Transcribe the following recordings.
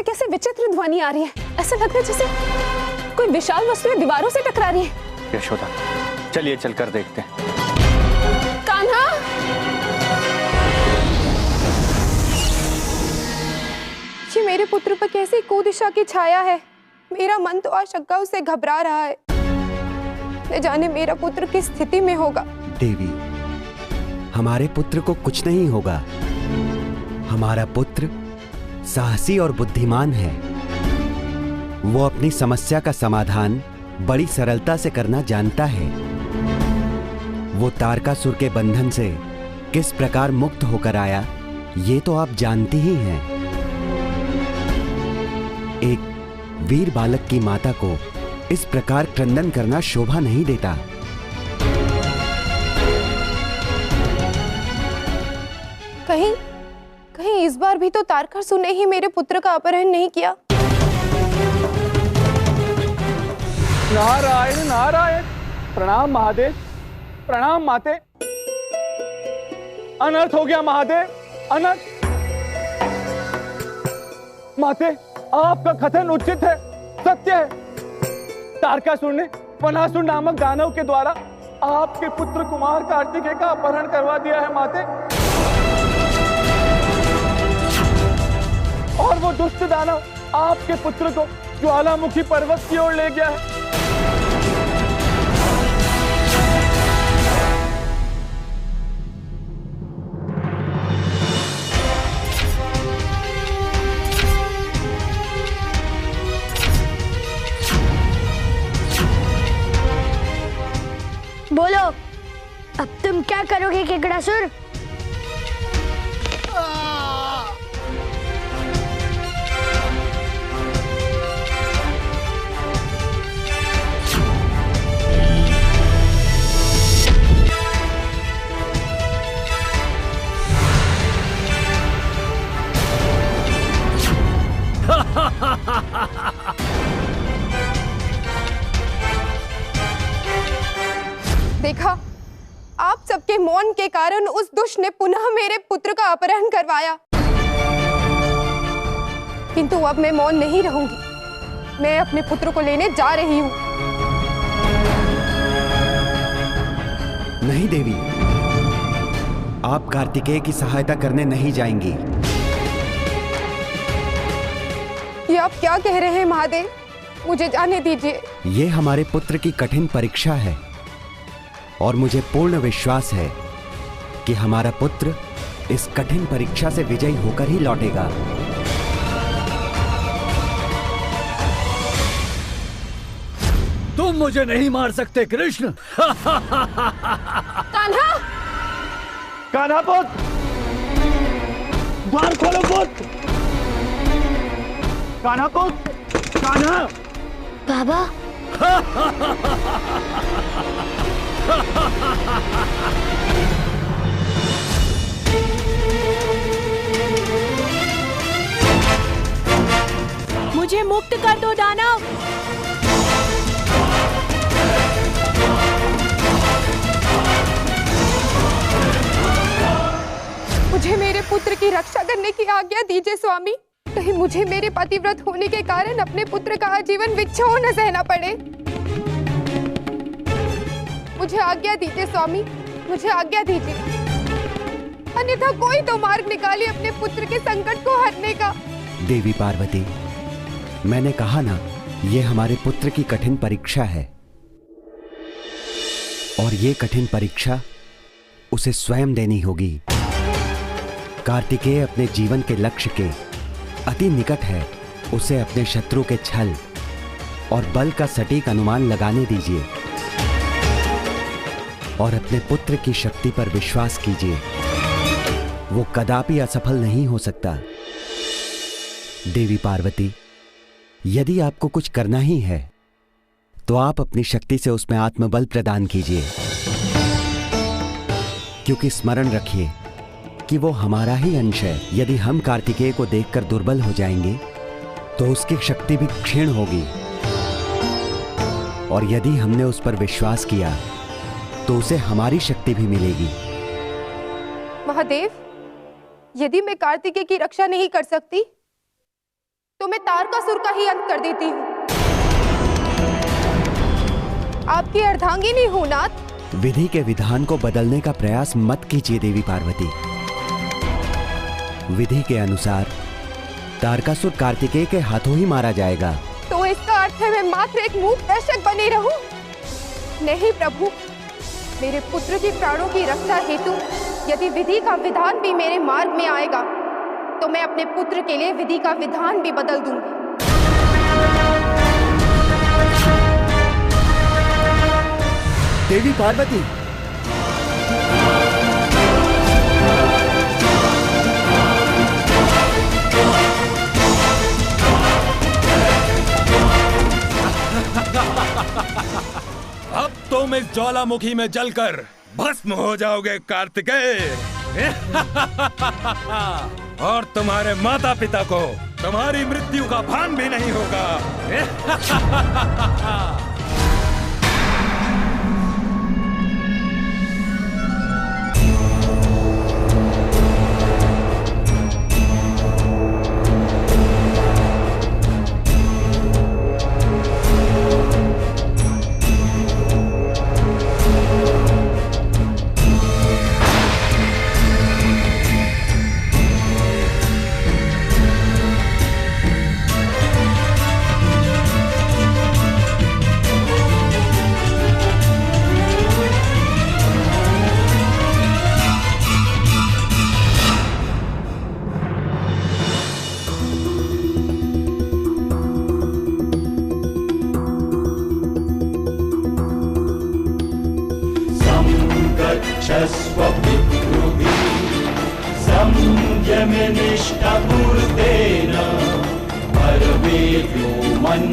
कैसे विचित्र ध्वनि आ रही है। ऐसा लग रहा है जैसे कोई विशाल वस्तु दीवारों से टकरा रही है। यशोदा, चलिए चलकर देखते हैं। कान्हा, ये मेरे पुत्र पर कैसी कुदिशा की छाया है। मेरा मन तो आशंकाओं से घबरा रहा है। न जाने मेरा पुत्र किस स्थिति में होगा। देवी, हमारे पुत्र को कुछ नहीं होगा। हमारा पुत्र साहसी और बुद्धिमान है। वो अपनी समस्या का समाधान बड़ी सरलता से करना जानता है। वो तारकासुर के बंधन से किस प्रकार मुक्त होकर आया, ये तो आप जानती ही हैं। एक वीर बालक की माता को इस प्रकार क्रंदन करना शोभा नहीं देता। कहीं इस बार भी तो तारकासुर ने ही मेरे पुत्र का अपहरण नहीं किया। नारायण नारायण। प्रणाम महादेव, प्रणाम माते। अनर्थ हो गया महादेव, अनर्थ। माते, आपका कथन उचित है, सत्य है। तारकासुर ने वनासुर नामक दानव के द्वारा आपके पुत्र कुमार कार्तिकेय का अपहरण करवा दिया है माते। और वो दुष्ट दानव आपके पुत्र को ज्वालामुखी पर्वत की ओर ले गया है। बोलो, अब तुम क्या करोगे केकड़ासुर? देखा, आप सबके मौन के कारण उस दुष्ट ने पुनः मेरे पुत्र का अपहरण करवाया। किंतु अब मैं मौन नहीं रहूंगी। मैं अपने पुत्र को लेने जा रही हूं। नहीं देवी, आप कार्तिकेय की सहायता करने नहीं जाएंगी। ये आप क्या कह रहे हैं महादेव? मुझे जाने दीजिए। ये हमारे पुत्र की कठिन परीक्षा है और मुझे पूर्ण विश्वास है कि हमारा पुत्र इस कठिन परीक्षा से विजयी होकर ही लौटेगा। तुम मुझे नहीं मार सकते कृष्ण। कान्हा, कान्हा पुत्र, द्वार खोलो पुत्र। कान्हा पुत्र, कान्हा। बाबा, मुझे मुक्त कर दो दानव। मुझे मेरे पुत्र की रक्षा करने की आज्ञा दीजिए स्वामी। कहीं मुझे मेरे पतिव्रत होने के कारण अपने पुत्र का आजीवन विक्षोभ न सहना पड़े। मुझे आज्ञा दीजिए स्वामी, मुझे आज्ञा दीजिए। अन्यथा कोई तो मार्ग निकालिए अपने पुत्र के संकट को हरने का। देवी पार्वती, मैंने कहा ना, ये हमारे पुत्र की कठिन परीक्षा है और ये कठिन परीक्षा उसे स्वयं देनी होगी। कार्तिकेय अपने जीवन के लक्ष्य के अति निकट है। उसे अपने शत्रु के छल और बल का सटीक अनुमान लगाने दीजिए और अपने पुत्र की शक्ति पर विश्वास कीजिए। वो कदापि असफल नहीं हो सकता। देवी पार्वती, यदि आपको कुछ करना ही है तो आप अपनी शक्ति से उसमें आत्मबल प्रदान कीजिए, क्योंकि स्मरण रखिए कि वो हमारा ही अंश है। यदि हम कार्तिकेय को देखकर दुर्बल हो जाएंगे तो उसकी शक्ति भी क्षीण होगी, और यदि हमने उस पर विश्वास किया तो उसे हमारी शक्ति भी मिलेगी। महादेव, यदि मैं कार्तिकेय की रक्षा नहीं कर सकती तो मैं तारकासुर का ही अंत कर देती हूँ। आपकी अर्धांगिनी हूँ नाथ। विधि के विधान को बदलने का प्रयास मत कीजिए देवी पार्वती। विधि के अनुसार तारकासुर कार्तिकेय के हाथों ही मारा जाएगा। तो इसका अर्थ है मैं मात्र एक मूक दर्शक बनी रहूं? नहीं प्रभु, मेरे पुत्र के प्राणों की रक्षा हेतु यदि विधि का विधान भी मेरे मार्ग में आएगा तो मैं अपने पुत्र के लिए विधि का विधान भी बदल दूंगी। देवी पार्वती, अब तुम इस ज्वालामुखी में जलकर भस्म हो जाओगे कार्तिकेय। और तुम्हारे माता पिता को तुम्हारी मृत्यु का भान भी नहीं होगा। संयमनिष्ठपूर्तेन परमेव्योमन्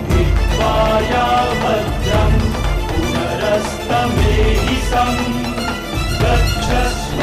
हित्वाया भद्रं पुनरस्तमेहि सं गच्छस्व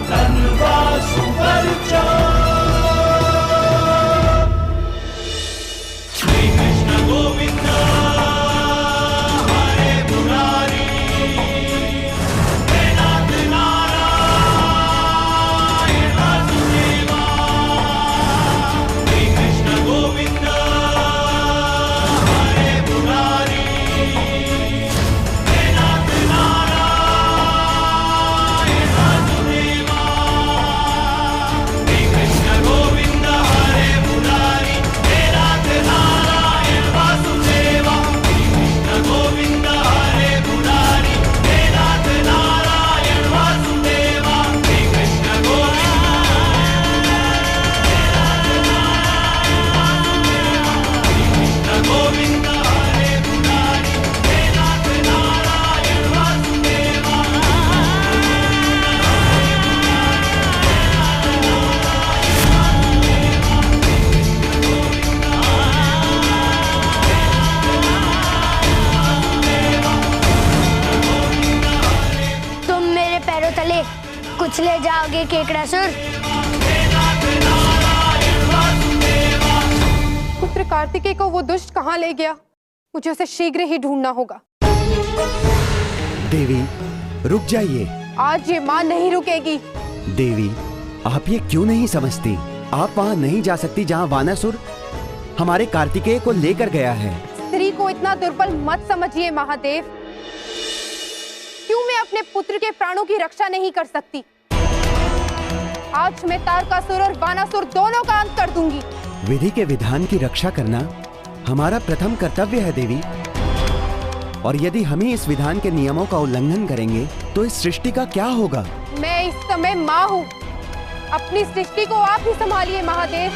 तन्वा सुवर्चा। श्री कृष्ण गोविंद हरे मुरारी कुचले जाओगे केकड़ासुर। पुत्र कार्तिकेय को वो दुष्ट कहाँ ले गया? मुझे उसे शीघ्र ही ढूंढना होगा। देवी रुक जाइए। आज ये माँ नहीं रुकेगी। देवी आप ये क्यों नहीं समझती? आप वहाँ नहीं जा सकती जहाँ वानासुर हमारे कार्तिकेय को लेकर गया है। स्त्री को इतना दुर्बल मत समझिए महादेव। क्यों मैं अपने पुत्र के प्राणों की रक्षा नहीं कर सकती? आज मैं तारकासुर और वानासुर दोनों का अंत कर दूंगी। विधि के विधान की रक्षा करना हमारा प्रथम कर्तव्य है देवी। और यदि हम ही इस विधान के नियमों का उल्लंघन करेंगे तो इस सृष्टि का क्या होगा? मैं इस समय माँ हूँ। अपनी सृष्टि को आप ही संभालिए महादेव।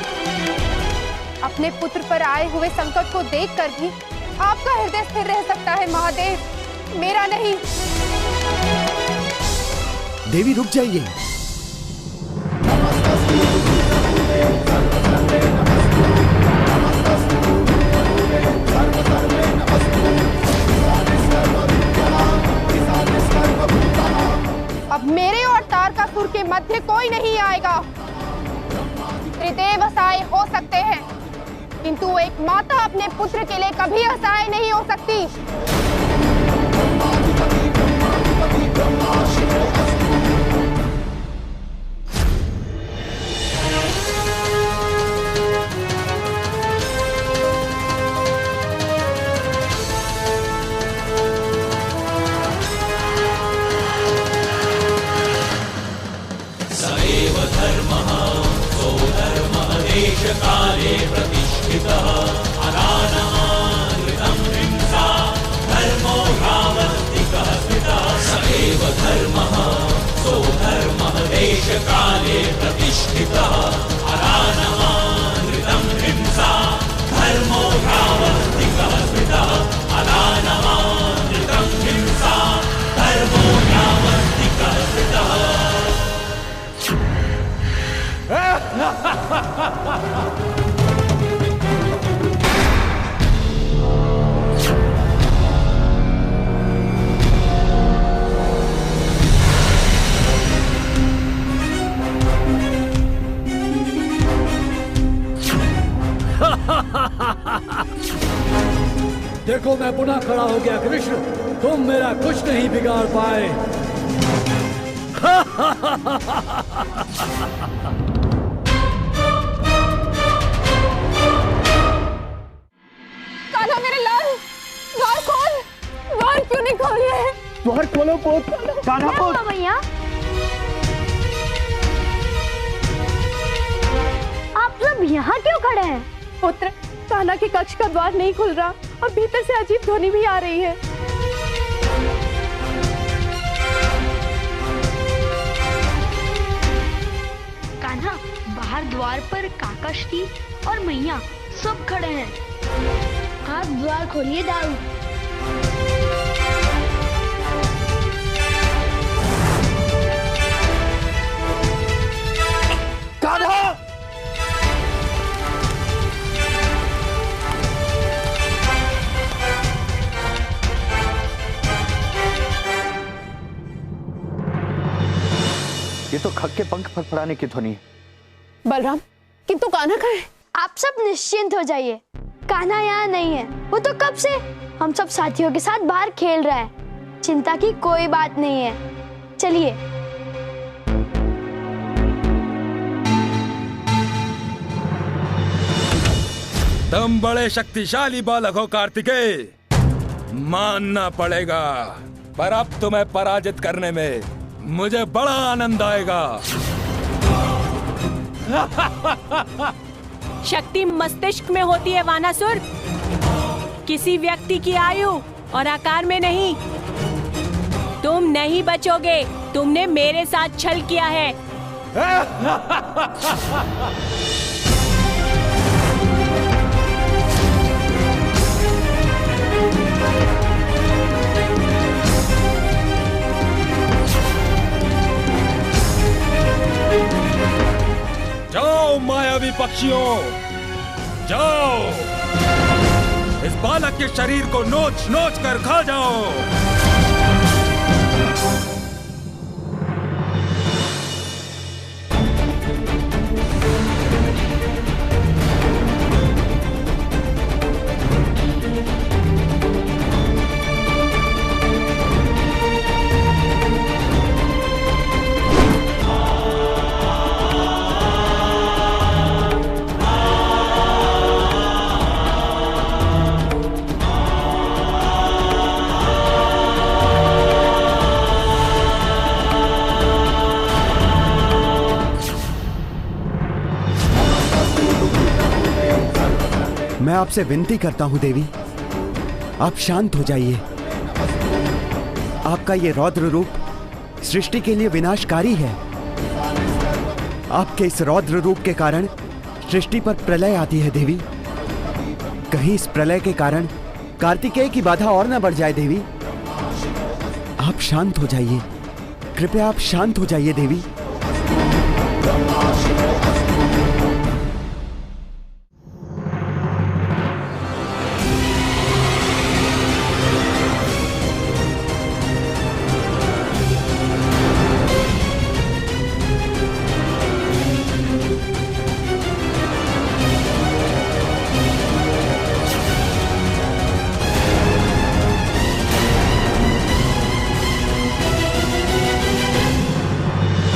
अपने पुत्र पर आए हुए संकट को देखकर भी आपका हृदय स्थिर रह सकता है महादेव, मेरा नहीं। देवी रुक जाइए। अब मेरे और तारकासुर के मध्य कोई नहीं आएगा। त्रिदेव असहाय हो सकते हैं, किंतु एक माता अपने पुत्र के लिए कभी असहाय नहीं हो सकती। काले प्रतिष्ठितः अनानमानृतं हिंसा धर्मो भावस्तिकः स्थितः स एव धर्मः सोऽधर्मः देशकाले प्रतिष्ठितः अनानमानृतं हिंसा धर्मो भावस्तिकः स्थितः अनानमानृतं हिंसा धर्मो भावस्तिकः स्थितः। देखो मैं पुनः खड़ा हो गया कृष्ण, तुम मेरा कुछ नहीं बिगाड़ पाए। कान्हा मेरे लाल, द्वार खोल, द्वार क्यों नहीं खोल रहे? द्वार खोलो पोत, कान्हा पोत। भैया आप सब यहाँ क्यों खड़े हैं? पुत्र, कान्हा के कक्ष का द्वार नहीं खुल रहा और भीतर से अजीब ध्वनि भी आ रही है। कान्हा, बाहर द्वार पर काकाश्री और मैया सब खड़े हैं। आप द्वार खोलिए दाऊ। कान्हा! ये तो खग के पंख फड़फड़ाने की ध्वनि है। बलराम, किंतु कान्हा कहाँ है? आप सब निश्चिंत हो जाइए, कान्हा यहाँ नहीं है। वो तो कब से हम सब साथियों के साथ बाहर खेल रहा है। चिंता की कोई बात नहीं है। चलिए। तुम बड़े शक्तिशाली बालक हो कार्तिकेय, मानना पड़ेगा, पर अब तुम्हें पराजित करने में मुझे बड़ा आनंद आएगा। शक्ति मस्तिष्क में होती है वानासुर, किसी व्यक्ति की आयु और आकार में नहीं। तुम नहीं बचोगे, तुमने मेरे साथ छल किया है। जाओ मायावी पक्षियों, जाओ, इस बालक के शरीर को नोच नोच कर खा जाओ। मैं आपसे विनती करता हूं देवी, आप शांत हो जाइए। आपका ये रौद्र रूप सृष्टि के लिए विनाशकारी है। आपके इस रौद्र रूप के कारण सृष्टि पर प्रलय आती है देवी। कहीं इस प्रलय के कारण कार्तिकेय की बाधा और न बढ़ जाए देवी। आप शांत हो जाइए, कृपया आप शांत हो जाइए देवी।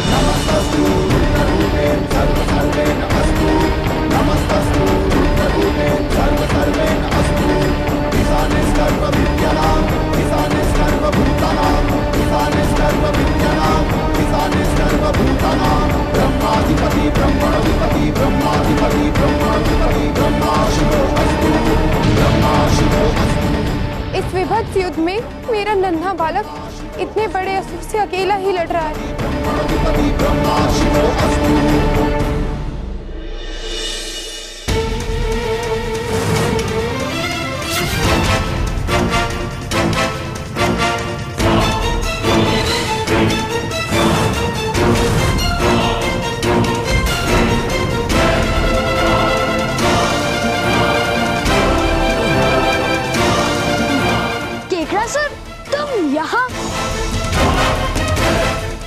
नमस्तस्तु समय मेरा नन्हा बालक इतने बड़े असुर से अकेला ही लड़ रहा है।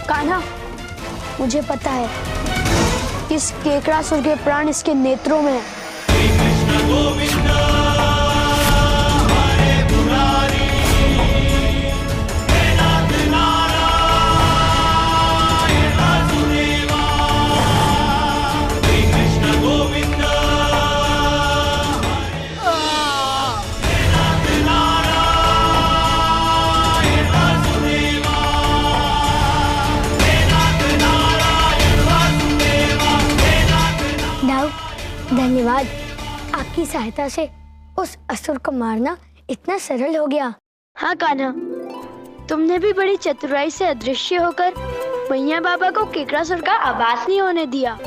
कान्हा, मुझे पता है इस केकड़ासुर के प्राण इसके नेत्रों में है। धन्यवाद, आपकी सहायता से उस असुर को मारना इतना सरल हो गया। हाँ कान्हा, तुमने भी बड़ी चतुराई से अदृश्य होकर मैया बाबा को केकड़ासुर का आभास नहीं होने दिया।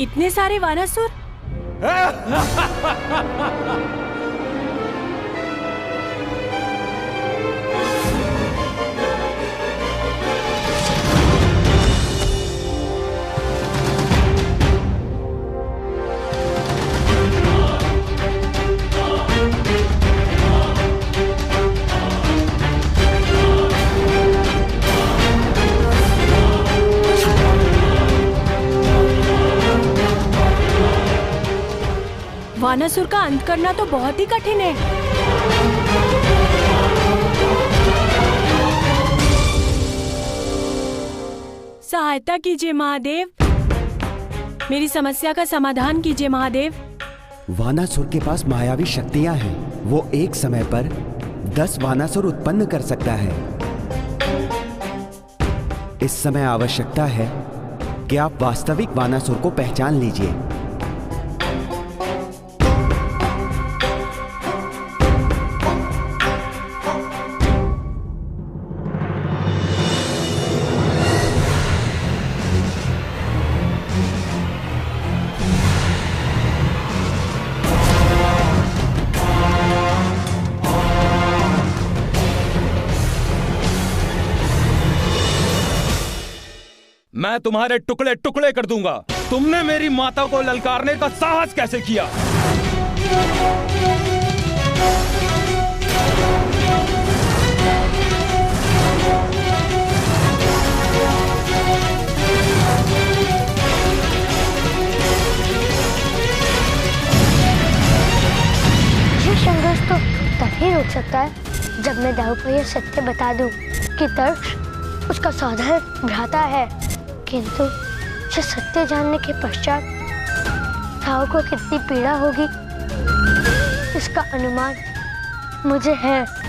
इतने सारे वानासुर? वानासुर का अंत करना तो बहुत ही कठिन है। सहायता कीजिए महादेव, मेरी समस्या का समाधान कीजिए महादेव। वानासुर के पास मायावी शक्तियां हैं। वो एक समय पर 10 वानासुर उत्पन्न कर सकता है। इस समय आवश्यकता है कि आप वास्तविक वानासुर को पहचान लीजिए। मैं तुम्हारे टुकड़े टुकड़े कर दूंगा। तुमने मेरी माता को ललकारने का साहस कैसे किया? ये संघर्ष तो तभी रुक सकता है जब मैं दाऊ को यह सत्य बता दूं कि दर्श उसका सौदागर भ्राता है। किंतु ये सत्य जानने के पश्चात दाऊ को कितनी पीड़ा होगी इसका अनुमान मुझे है।